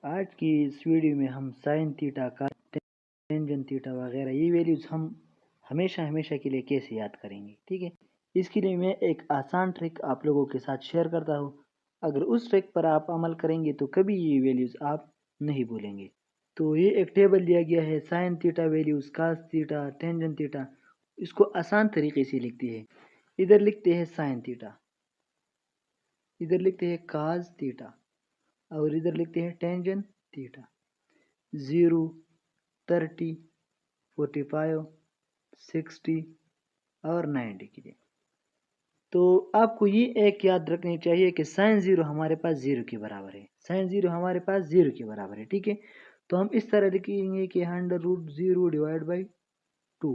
आज की इस वीडियो में हम साइन थीटा का टेंजेंट थीटा वगैरह ये वैल्यूज़ हम हमेशा के लिए कैसे याद करेंगे, ठीक है। इसके लिए मैं एक आसान ट्रिक आप लोगों के साथ शेयर करता हूँ। अगर उस ट्रिक पर आप अमल करेंगे तो कभी ये वैल्यूज़ आप नहीं भूलेंगे। तो ये एक टेबल दिया गया है, sine theta values, cos theta, tangent theta. इसको आसान तरीके से लिखते हैं। इधर लिखते हैं साइन थीटा, इधर लिखते हैं कास थीटा और इधर लिखते हैं टेंजेंट थीटा। 0, 30, 45, 60 और 90 के लिए। तो आपको ये एक याद रखनी चाहिए कि साइन 0 हमारे पास 0 के बराबर है, साइन 0 हमारे पास 0 के बराबर है, ठीक है। तो हम इस तरह लिखेंगे कि √0 divide by 2,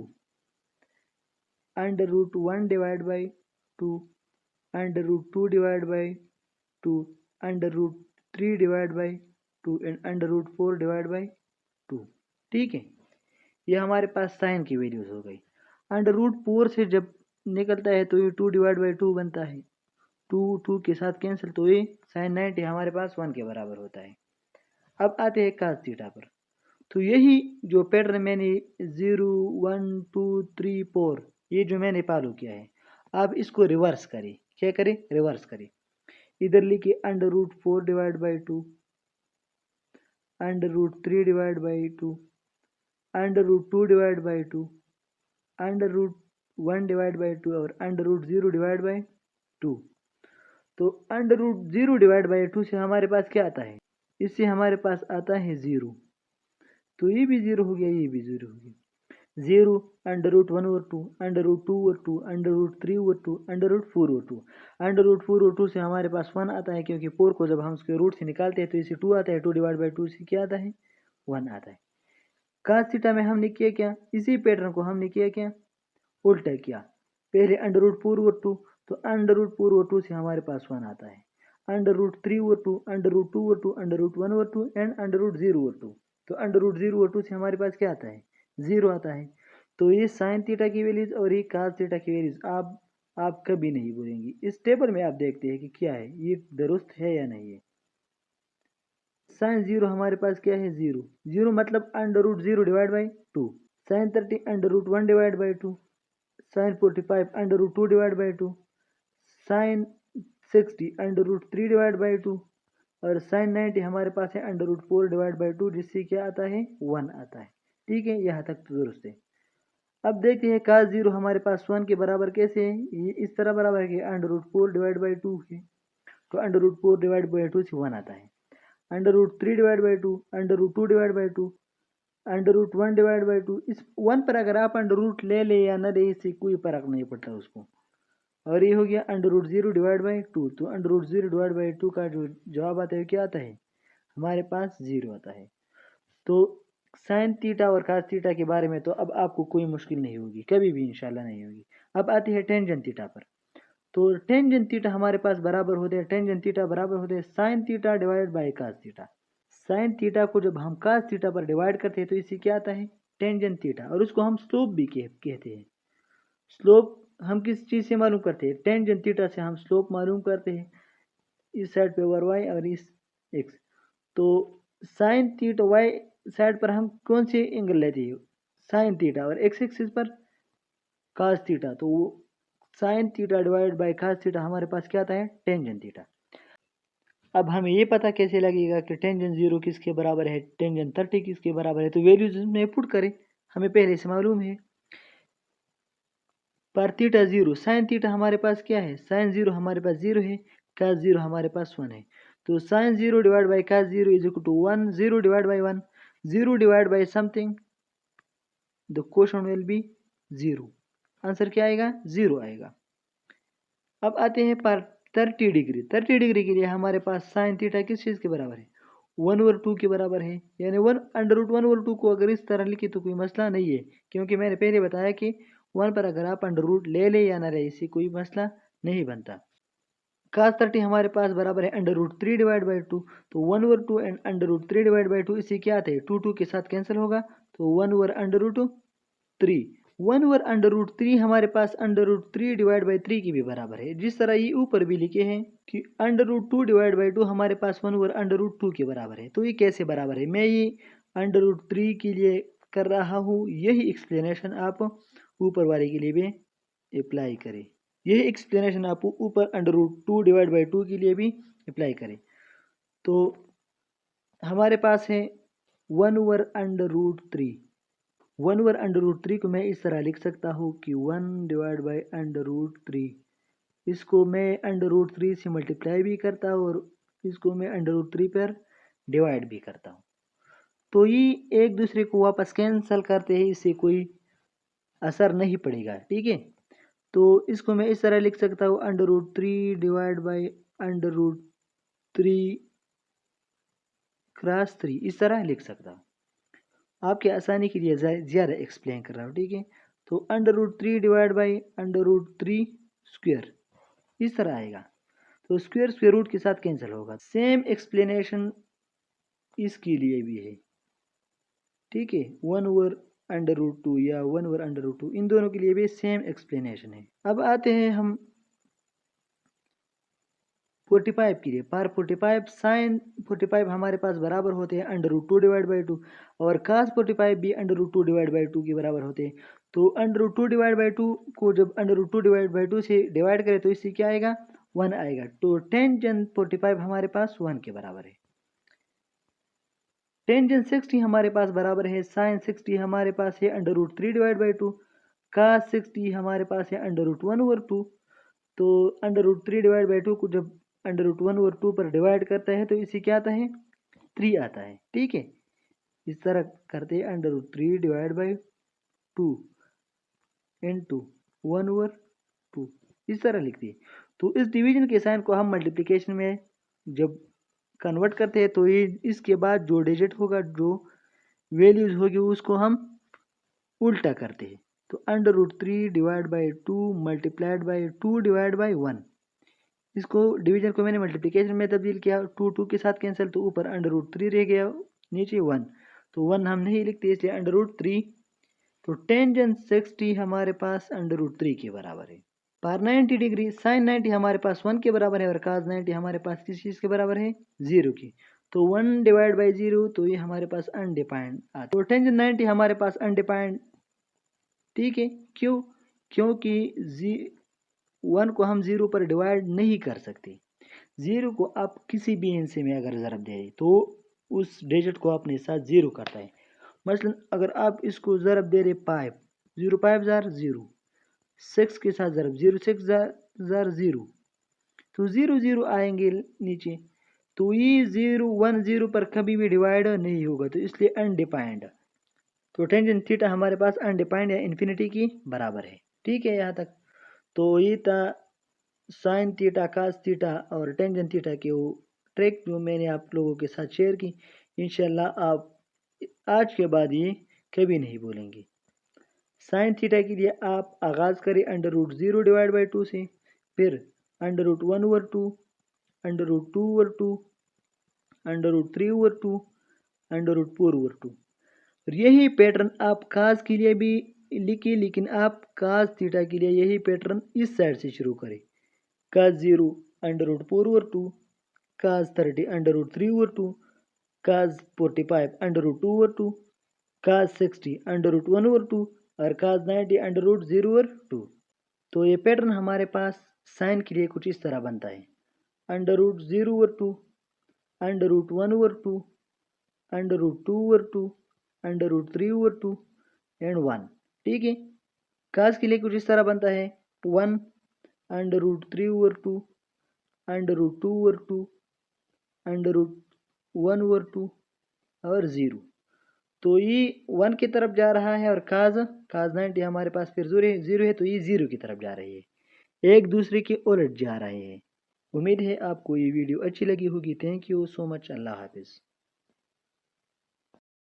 √1 divide by 2, √2 divide by 2, √3 divide by 2 and √4 divide by 2, ठीक है। ये हमारे पास साइन की वैल्यूज हो गई। √4 से जब निकलता है तो ये 2 डिवाइड बाई 2 बनता है, 2 के साथ कैंसिल, तो ये साइन 90 हमारे पास 1 के बराबर होता है। अब आते हैं कास थीटा पर। तो यही जो पैटर्न मैंने 0, 1, 2, 3, 4 ये जो मैंने फॉलो किया है, आप इसको रिवर्स करें। क्या करें? रिवर्स करें। इधर लिखिए √4 divide by 2, √3 divide by 2, √2 divide by 2, √1 divide by 2 और √0 डिवाइड बाई 2। तो √0 डिवाइड बाई 2 से हमारे पास क्या आता है? इससे हमारे पास आता है 0। तो ये भी 0 हो गया, ये भी 0 हो गया। 0, √1 over 2, √2 over 2, √3 over 2, √4 over 2। √4 over 2 से हमारे पास 1 आता है, क्योंकि 4 को जब हम उसके रूट से निकालते हैं तो इसे 2 आता है। 2 डिवाइड बाई 2 से क्या आता है? 1 आता है। कास थीटा में हमने किया क्या? इसी पैटर्न को हमने किया क्या? उल्टा किया। पहले √4 ओवर 2, तो √4 ओवर 2 से हमारे पास 1 आता है। √3 over 2, √2 over 2, √1 over 2 and √0 over 2। तो √0 ओवर 2 से हमारे पास क्या आता है? 0 आता है। तो ये साइन थीटा की वैल्यूज और ये कास थीटा की वैल्यूज आप कभी नहीं भूलेंगी। इस टेबल में आप देखते हैं कि क्या है, ये दुरुस्त है या नहीं है। साइन 0 हमारे पास क्या है? 0। 0 मतलब √0 divide by 2। Sine 30 √1 divide by 2, sine 45 √2 divide by 2, sine 60 √3 divide by 2 और साइन 90 हमारे पास है √4 डिवाइड बाई 2, जिससे क्या आता है? 1 आता है, ठीक है। यहाँ तक तो दुरुस्त है। अब देखते हैं कास 0 हमारे पास 1 के बराबर कैसे है। ये इस तरह बराबर है कि √4 डिवाइड बाई 2 है, तो √4 डिवाइड बाई 2 से 1 आता है। √3 divide by 2, √2 divide by 2, √1 divide by 2। इस 1 पर अगर आप √ ले ले या न ले, इससे कोई फर्क नहीं पड़ता उसको। और ये हो गया √0 डिवाइड बाई 2। तो √0 डिवाइड बाई 2 का जो जवाब आता है क्या आता है? हमारे पास 0 आता है। तो साइन थीटा और कास थीटा के बारे में तो अब आपको कोई मुश्किल नहीं होगी, कभी भी इंशाल्लाह नहीं होगी। अब आती है टेंजेंट थीटा पर। तो टेंजेंट थीटा हमारे पास बराबर होते हैं, टेंजेंट थीटा बराबर होते हैं sine theta divide by cos theta. Sine theta को जब हम कास थीटा पर डिवाइड करते हैं तो इससे क्या आता है? Tangent theta. और उसको हम स्लोप भी कहते हैं। स्लोप हम किस चीज़ से मालूम करते हैं? टेंजेंट थीटा से हम स्लोप मालूम करते हैं, इस साइड पे ओवर वाई और इस एक्स। तो साइन थीटा वाई साइड पर हम कौन से एंगल लेते हैं? Sine theta. और एक्स एक्सिस पर कास थीटा। तो वो sine theta divide by cos theta हमारे पास क्या आता है? Tangent theta. अब हमें ये पता कैसे लगेगा कि टेंजेंट 0 किसके बराबर है, टेंजेंट 30 किसके बराबर है? तो वैल्यूज में पुट करें, हमें पहले से मालूम है। पर थीटा 0, साइन थीटा हमारे पास क्या है? साइन 0 हमारे पास 0 है, कास 0 हमारे पास 1 है। तो sine 0 divide by cos 0 is equal to 1, 0 divide by 1, 0 divide by something, the question will be 0। Answer क्या आएगा? 0 आएगा। अब आते हैं पर 30 डिग्री। 30 डिग्री के लिए हमारे पास साइन थीटा किस चीज़ के बराबर है? 1/2 के बराबर है। यानी 1√1/2 को अगर इस तरह लिखे तो कोई मसला नहीं है, क्योंकि मैंने पहले बताया कि 1 पर अगर आप √ ले ले या ना ले, इससे कोई मसला नहीं बनता। कास 30 हमारे पास बराबर है √3 डिवाइड बाई 2। तो 1/2 एंड √3 डिवाइड बाई 2, इससे क्या आता है? 2 के साथ कैंसिल होगा, तो 1/√3 1/√3 हमारे पास √3 डिवाइड बाई 3 की भी बराबर है। जिस तरह ये ऊपर भी लिखे हैं कि √2 डिवाइड बाई 2 हमारे पास 1/√2 के बराबर है। तो ये कैसे बराबर है, मैं ये √3 के लिए कर रहा हूँ, यही एक्सप्लेनेशन आप ऊपर वाले के लिए भी अप्लाई करें। यही एक्सप्लेनेशन आप ऊपर √2 डिवाइड बाई 2 के लिए भी अप्लाई करें। तो हमारे पास है 1/√3। 1/√3 को मैं इस तरह लिख सकता हूँ कि 1 डिवाइड बाई √3, इसको मैं √3 से मल्टीप्लाई भी करता हूँ और इसको मैं √3 पर डिवाइड भी करता हूँ। तो ये एक दूसरे को वापस कैंसिल करते हैं, इससे कोई असर नहीं पड़ेगा, ठीक है। तो इसको मैं इस तरह लिख सकता हूँ √3 डिवाइड बाई √3 क्रॉस 3, इस तरह लिख सकता हूँ। आपके आसानी के लिए ज़्यादा एक्सप्लेन कर रहा हूँ, ठीक है। तो √3 डिवाइड बाई √3 स्क्वायर, इस तरह आएगा। तो स्क्वायर स्क्वायर रूट के साथ कैंसिल होगा। सेम एक्सप्लेनेशन इसके लिए भी है, ठीक है। 1/√2 या 1/√2, इन दोनों के लिए भी सेम एक्सप्लेनेशन है। अब आते हैं हम 45 के लिए। पार 45 साइन 45 हमारे पास बराबर होते हैं √2 डिवाइड बाई 2 और cos 45 भी √2 डिवाइड बाई 2 के बराबर होते हैं। तो √2 डिवाइड बाई 2 को जब √2 डिवाइड बाई 2 से डिवाइड करें तो इससे क्या आएगा, 1 आएगा। तो टेंजेंट 45 हमारे पास 1 के बराबर है। टेंजेंट 60 हमारे पास बराबर है साइन 60 हमारे पास है √3 डिवाइड बाई 2, cos 60 हमारे पास है √1/2। तो √3 डिवाइड बाई 2 को जब √1/2 पर डिवाइड करता है तो इसे क्या आता है, 3 आता है, ठीक है। इस तरह करते हैं √3 डिवाइड बाई 2 इंटू 1/2, इस तरह लिखते हैं। तो इस डिवीजन के साइन को हम मल्टीप्लिकेशन में जब कन्वर्ट करते हैं तो ये इसके बाद जो डिजिट होगा, जो वैल्यूज होगी, उसको हम उल्टा करते हैं। तो √3 divide by 2 multiplied by 2 divide by 1, इसको डिवीजन को मैंने मल्टीप्लिकेशन में तब्दील किया, 2 के साथ कैंसिल, तो ऊपर √3 रह गया, नीचे 1। तो 1 हम नहीं लिखते इसलिए √3। तो टेंजेंट 60 हमारे पास √3 के बराबर है। पार 90 डिग्री साइन 90 हमारे पास 1 के बराबर है और cos 90 हमारे पास किस चीज़ के बराबर है, 0 की। तो 1 डिवाइड बाई 0, तो ये हमारे पास अनडिफाइंड आता है। तो टेंजेंट 90 हमारे पास अनडिफाइंड, ठीक है। क्यों, क्योंकि 1 को हम 0 पर डिवाइड नहीं कर सकते। 0 को आप किसी भी हिस्से में अगर ज़रब दे तो उस डिजिट को अपने साथ 0 करता है। मसलन अगर आप इसको ज़रब दे रहे 5, 0 5 जार 0, 6 के साथ ज़रब 0 6 जार 0, तो 0 0 आएंगे नीचे। तो ये 0 1 0 पर कभी भी डिवाइड नहीं होगा, तो इसलिए अनडिफाइंड। तो टेंजेंट थीटा हमारे पास अनडिफाइंड या इन्फिनिटी की बराबर है, ठीक है यहाँ तक। तो ये था साइन थीटा कास थीटा और टेंजेंट थीटा की वो ट्रिक जो मैंने आप लोगों के साथ शेयर की। इंशाल्लाह आप आज के बाद ये कभी नहीं भूलेंगे। साइन थीटा के लिए आप आगाज़ करें √0 डिवाइड बाई 2 से, फिर √1/2, √2/2, √3/2, √4/2। यही पैटर्न आप कास के लिए भी लिखिए, लेकिन आप कास थीटा के लिए यही पैटर्न इस साइड से शुरू करें। cos 0 √4/2, cos 30 √3/2, cos 45 √2/2, cos 60 √1/2 और cos 90 √0/2। तो ये पैटर्न हमारे पास साइन के लिए कुछ इस तरह बनता है √0/2, √1/2, √2/2, √3/2 एंड 1, ठीक है। cos के लिए कुछ इस तरह बनता है 1, √3/2, √2/2, √1/2 और 0। तो ये 1 की तरफ जा रहा है और cos 90 हमारे पास फिर 0 है, तो ये 0 की तरफ जा रही है, एक दूसरे के उलट जा रहे हैं। उम्मीद है आपको ये वीडियो अच्छी लगी होगी। Thank you so much. अल्लाह हाफिज़।